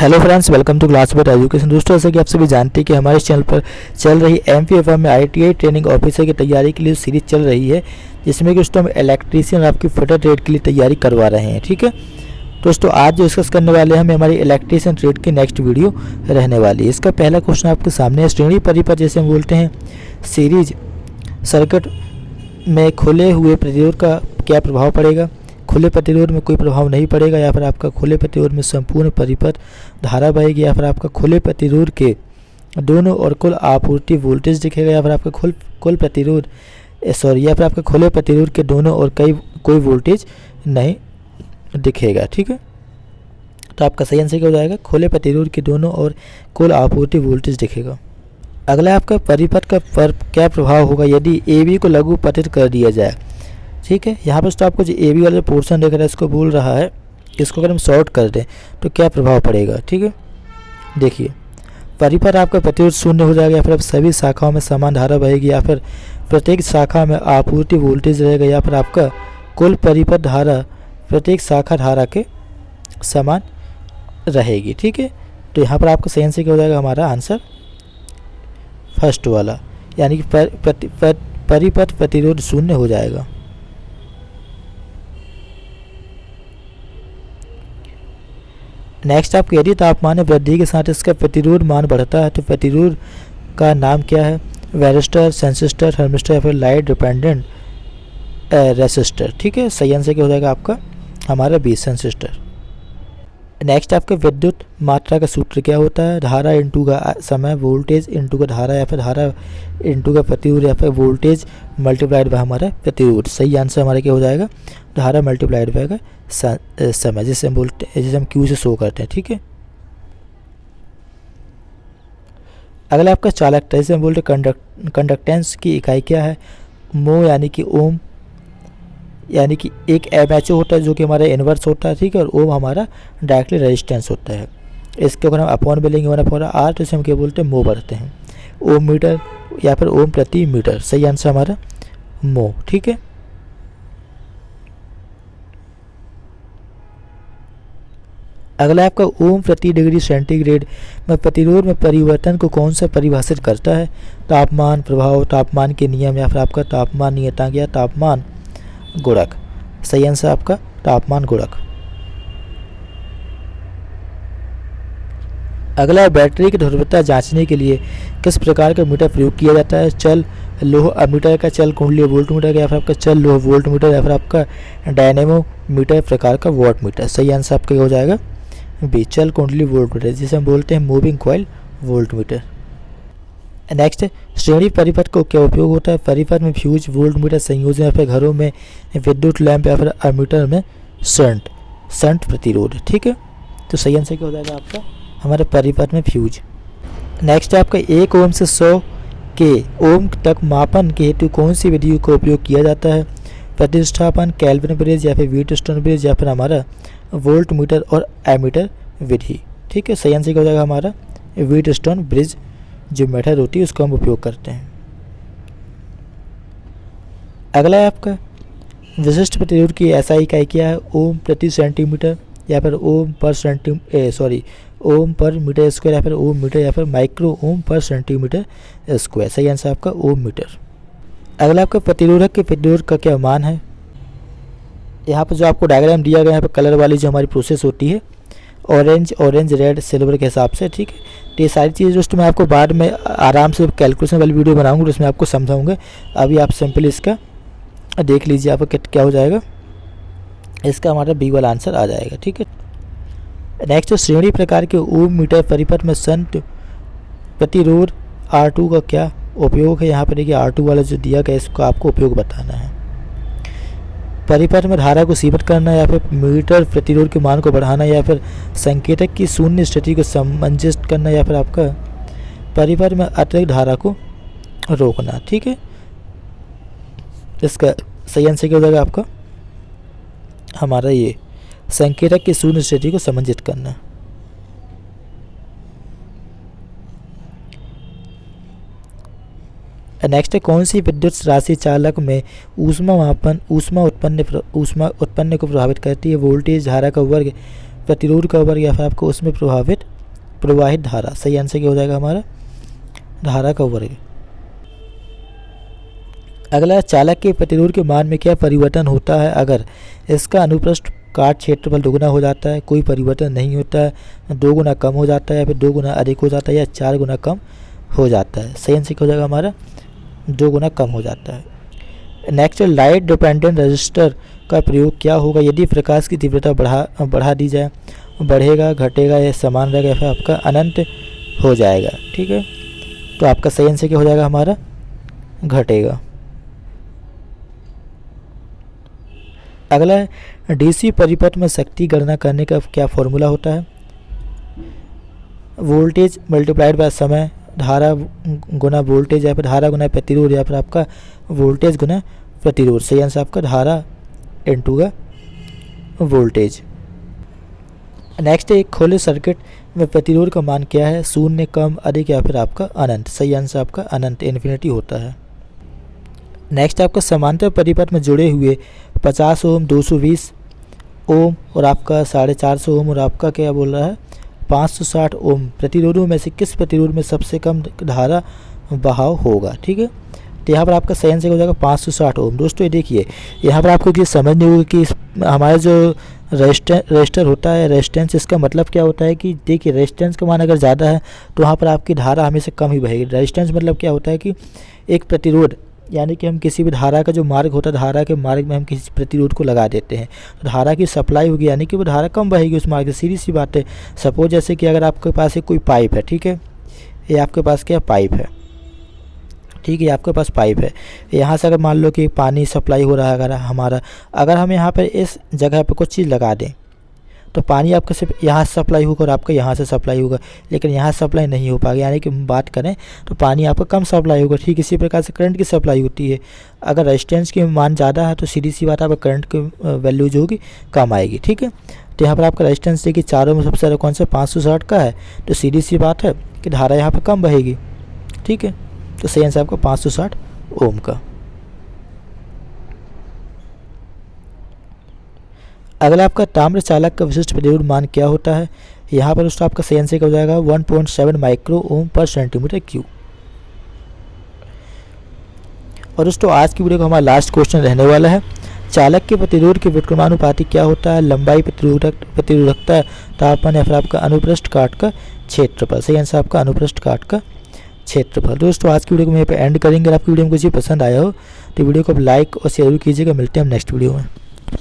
Hello friends, welcome to classmate education. दोस्तों, जैसे कि आप सभी जानते हैं कि हमारे चैनल पर चल रही एमपीएफएम में आईटीआई ट्रेनिंग ऑफिसर की तैयारी के लिए सीरीज चल रही है, जिसमें कि दोस्तों हम इलेक्ट्रीशियन आपकी फिटर ट्रेड के लिए तैयारी करवा रहे हैं। ठीक है दोस्तों, आज जो डिस्कस करने वाले हैं हमारी इलेक्ट्रीशियन ट्रेड की नेक्स्ट वीडियो रहने वाली है। इसका पहला क्वेश्चन आपके सामने है। श्रेणी परिपथ जैसे हम बोलते हैं सीरीज सर्किट में खुले हुए प्रतिरोध का क्या प्रभाव पड़ेगा। खुले प्रतिरोध में कोई प्रभाव नहीं पड़ेगा, या फिर आपका खुले प्रतिरोध में संपूर्ण परिपथ धारा बहेगी, या फिर आपका खुले प्रतिरोध के दोनों और कुल आपूर्ति वोल्टेज दिखेगा, या फिर आपका कुल प्रतिरोध या फिर आपका खुले प्रतिरोध के दोनों और कोई वोल्टेज नहीं दिखेगा। ठीक है, तो आपका सही आंसर क्या हो जाएगा, खुले प्रतिरोध के दोनों और कुल आपूर्ति वोल्टेज दिखेगा। अगला आपका परिपथ का क्या प्रभाव होगा यदि ए बी को लघु पतित कर दिया जाए। ठीक है, यहाँ पर तो आपको जो ए बी वाला पोर्शन दिख रहा है इसको बोल रहा है, इसको अगर हम शॉर्ट कर दें तो क्या प्रभाव पड़ेगा। ठीक है, देखिए परिपथ आपका प्रतिरोध शून्य हो जाएगा, या फिर सभी शाखाओं में समान धारा बहेगी, या फिर प्रत्येक शाखा में आपूर्ति वोल्टेज रहेगा, या फिर आपका कुल परिपथ धारा प्रत्येक शाखा धारा के समान रहेगी। ठीक है, तो यहाँ पर आपका सही आंसर क्या हो जाएगा, हमारा आंसर फर्स्ट वाला, यानी कि परिपथ प्रतिरोध शून्य हो जाएगा। नेक्स्ट आपको यदि तापमान में वृद्धि के साथ इसका प्रतिरोध मान बढ़ता है तो प्रतिरोध का नाम क्या है। वैरिस्टर, सेंसिस्टर, थर्मिस्टर, या फिर लाइट डिपेंडेंट रेसिस्टर। ठीक है, सही आंसर क्या हो जाएगा आपका, हमारा बी सेंसिस्टर। नेक्स्ट आपका विद्युत मात्रा का सूत्र क्या होता है। धारा इंटू का समय, वोल्टेज इंटू का धारा, या फिर धारा इंटू का प्रतिरोध, या फिर वोल्टेज मल्टीप्लाइड बाय हमारा प्रतिरोध। सही आंसर हमारा क्या हो जाएगा, धारा मल्टीप्लाइड बाय समय, जिसे हम बोलते हैं, जिसे हम क्यू से शो करते हैं। ठीक है, अगला आपका चालकता, जिसे हम बोलते हैं कंडक्टेंस की इकाई क्या है। मो यानी कि ओम, यानी कि एक एमएचओ होता है जो कि हमारा इन्वर्स होता है। ठीक है, और ओम हमारा डायरेक्टली रेजिस्टेंस होता है। इसके अगर हम अपॉन बोलेंगे 1/r तो इसे हम क्या बोलते हैं, मो बढ़ते हैं। ओम मीटर या फिर ओम प्रति मीटर, सही आंसर हमारा मो। ठीक है, अगला आपका ओम प्रति डिग्री सेंटीग्रेड में प्रतिरोध में परिवर्तन को कौन सा परिभाषित करता है। तापमान प्रभाव, तापमान के नियम, या फिर आपका तापमान नियतांक, या तापमान गुणक। सही आंसर आपका तापमान गुणक। अगला बैटरी की ध्रुवता जांचने के लिए किस प्रकार का मीटर प्रयोग किया जाता है। चल लोह अमीटर का, चल कुंडलीय वोल्ट मीटर का, या फिर आपका चल लोह वोल्ट मीटर, या फिर आपका डायनेमो मीटर प्रकार का वॉट मीटर। सही आंसर आपका क्या हो जाएगा, बी चल कुंडली वोल्ट मीटर, जिसे हम बोलते हैं moving coil volt meter. Next श्रेणी परिपथ को क्या उपयोग होता है। परिपथ में फ्यूज, वोल्ट मीटर संयोजन, या फिर घरों में विद्युत लैंप, या फिर अमीटर में शंट प्रतिरोध। ठीक है, तो सही आंसर क्या हो जाएगा आपका, हमारे परिपथ में फ्यूज। नेक्स्ट आपका 1 ओम से 100 के ओम तक मापन के हेतु कौन सी विधि का उपयोग किया जाता है। प्रतिष्ठापन, केल्विन ब्रिज, या फिर व्हीटस्टोन ब्रिज, या फिर हमारा वोल्ट मीटर और एमीटर विधि। ठीक है, सही आंसर क्या हो जाएगा हमारा व्हीटस्टोन ब्रिज जो मेथड होती है उसको हम उपयोग करते हैं। अगला है आपका विशिष्ट प्रतिरोध की एसआई इकाई क्या है। ओम प्रति सेंटीमीटर, या फिर ओम पर मीटर स्क्वायर, या फिर ओम मीटर, या फिर माइक्रो ओम पर सेंटीमीटर स्क्वायर। सही आंसर आपका ओम मीटर। अगला आपका प्रतिरोधक के प्रतिरोध का क्या मान है। यहाँ पर जो आपको डायग्राम दिया गया है, यहाँ पर कलर वाली जो हमारी प्रोसेस होती है, ऑरेंज रेड सिल्वर के हिसाब से। ठीक है, तो ये सारी चीज़ दोस्तों मैं आपको बाद में आराम से कैलकुलेशन वाली वीडियो बनाऊंगा, तो उसमें आपको समझाऊंगा। अभी आप सिंपली इसका देख लीजिए, आपका क्या हो जाएगा, इसका हमारा बी वाला आंसर आ जाएगा। ठीक है, नेक्स्ट श्रेणी प्रकार के ओम मीटर परिपथ में शंट प्रतिरोध R2 का क्या उपयोग है। यहाँ पर देखिए R2 वाला जो दिया गया इसको आपको उपयोग बताना है। परिपथ में धारा को सीमित करना, या फिर मीटर प्रतिरोध के मान को बढ़ाना, या फिर संकेतक की शून्य स्थिति को सामंजस्य करना, या फिर आपका परिपथ में अतिरिक्त धारा को रोकना। ठीक है, इसका सही आंसर क्या हो जाएगा आपका, हमारा ये संकेतक की शून्य स्थिति को सामंजस्य करना। नेक्स्ट है कौन सी विद्युत राशि चालक में ऊष्मा उत्पन्न को प्रभावित करती है। वोल्टेज, धारा का वर्ग, प्रतिरोध का वर्ग या फिर आपको उसमें प्रवाहित धारा। सही आंसर क्या हो जाएगा हमारा, धारा का वर्ग। अगला, चालक के प्रतिरोध के मान में क्या परिवर्तन होता है अगर इसका अनुप्रस्थ काट क्षेत्रफल दोगुना हो जाता है? कोई परिवर्तन नहीं होता है, 2 गुना कम हो जाता है या फिर 2 गुना अधिक हो जाता है या 4 गुना कम हो जाता है। सही आंसर क्या हो जाएगा हमारा, 2 गुना कम हो जाता है। नेक्स्ट, लाइट डिपेंडेंट रजिस्टर का प्रयोग क्या होगा यदि प्रकाश की तीव्रता बढ़ा दी जाए? बढ़ेगा, घटेगा या समान रहेगा या फिर आपका अनंत हो जाएगा। ठीक है, तो आपका सही आंसर क्या हो जाएगा हमारा, घटेगा। अगला है, डीसी परिपथ में शक्ति गणना करने का क्या फॉर्मूला होता है? वोल्टेज मल्टीप्लाइड बाय समय, धारा गुना वोल्टेज या फिर धारा गुना प्रतिरोध या फिर आपका वोल्टेज गुना प्रतिरोध। सही आंसर आपका धारा इनटू का वोल्टेज। नेक्स्ट, एक खुले सर्किट में प्रतिरोध का मान क्या है? 0, कम, अधिक या फिर आपका अनंत। सही आंसर आपका अनंत, इन्फिनिटी होता है। नेक्स्ट, आपका समांतर परिपथ में जुड़े हुए 50 ओम, 220 ओम और आपका 450 ओम और आपका क्या बोल रहा है 560 ओम प्रतिरोधों में से किस प्रतिरोध में सबसे कम धारा बहाव होगा? ठीक है, तो यहाँ पर आपका सही आंसर हो जाएगा 560 ओम। दोस्तों ये देखिए, यहाँ पर आपको ये समझनी होगी कि हमारा जो रेजिस्टर होता है, रेजिस्टेंस, इसका मतलब क्या होता है कि देखिए रेजिस्टेंस का मान अगर ज़्यादा है तो वहाँ पर आपकी धारा हमेशा कम ही बहेगी। रेजिस्टेंस मतलब क्या होता है कि एक प्रतिरोध, यानी कि हम किसी भी धारा का जो मार्ग होता है, धारा के मार्ग में हम किसी प्रतिरोध को लगा देते हैं तो धारा की सप्लाई होगी, यानी कि वो धारा कम बहेगी उस मार्ग से। सीधी सी बात है। सपोज जैसे कि अगर आपके पास एक कोई पाइप है, ठीक है, ये आपके पास क्या पाइप है, ठीक है, आपके पास पाइप है, यहाँ से अगर मान लो कि पानी सप्लाई हो रहा है अगर हम यहाँ पर इस जगह पर कुछ चीज़ लगा दें तो पानी आपका सिर्फ यहाँ से सप्लाई होगा और आपका यहाँ से सप्लाई होगा, लेकिन यहाँ सप्लाई नहीं हो पाएगा। यानी कि हम बात करें तो पानी आपका कम सप्लाई होगा। ठीक इसी प्रकार से करंट की सप्लाई होती है। अगर रेजिस्टेंस की मान ज़्यादा है तो सीधी सी बात है, आपका करंट की वैल्यू जो होगी कम आएगी। ठीक है, तो यहाँ पर आपका रेजिस्टेंस देखिए चारों में सबसे ज़्यादा कौन सा 560 का है, तो सीधी सी बात है कि धारा यहाँ पर कम बहेगी। ठीक है, तो सही आंसर आपका 560 ओम का। अगला आपका ताम्र चालक का विशिष्ट प्रतिरोध मान क्या होता है? यहाँ पर दोस्तों आपका सही आंसर क्या हो जाएगा 1.7 माइक्रो ओम पर सेंटीमीटर क्यूब। और दोस्तों आज की वीडियो का हमारा लास्ट क्वेश्चन रहने वाला है, चालक के प्रतिरोध के व्युत्क्रमानुपाती क्या होता है? लंबाई, प्रतिरोधकता, तापमान या फिर आपका अनुप्रस्थ काट का क्षेत्रफल। सही आंसर आपका अनुप्रस्थ काट का क्षेत्रफल। दोस्तों आज की वीडियो को मैं यहाँ पे एंड करेंगे। अगर आपकी वीडियो में कुछ पसंद आया हो तो वीडियो को आप लाइक और शेयर कीजिएगा। मिलते हैं हम नेक्स्ट वीडियो में।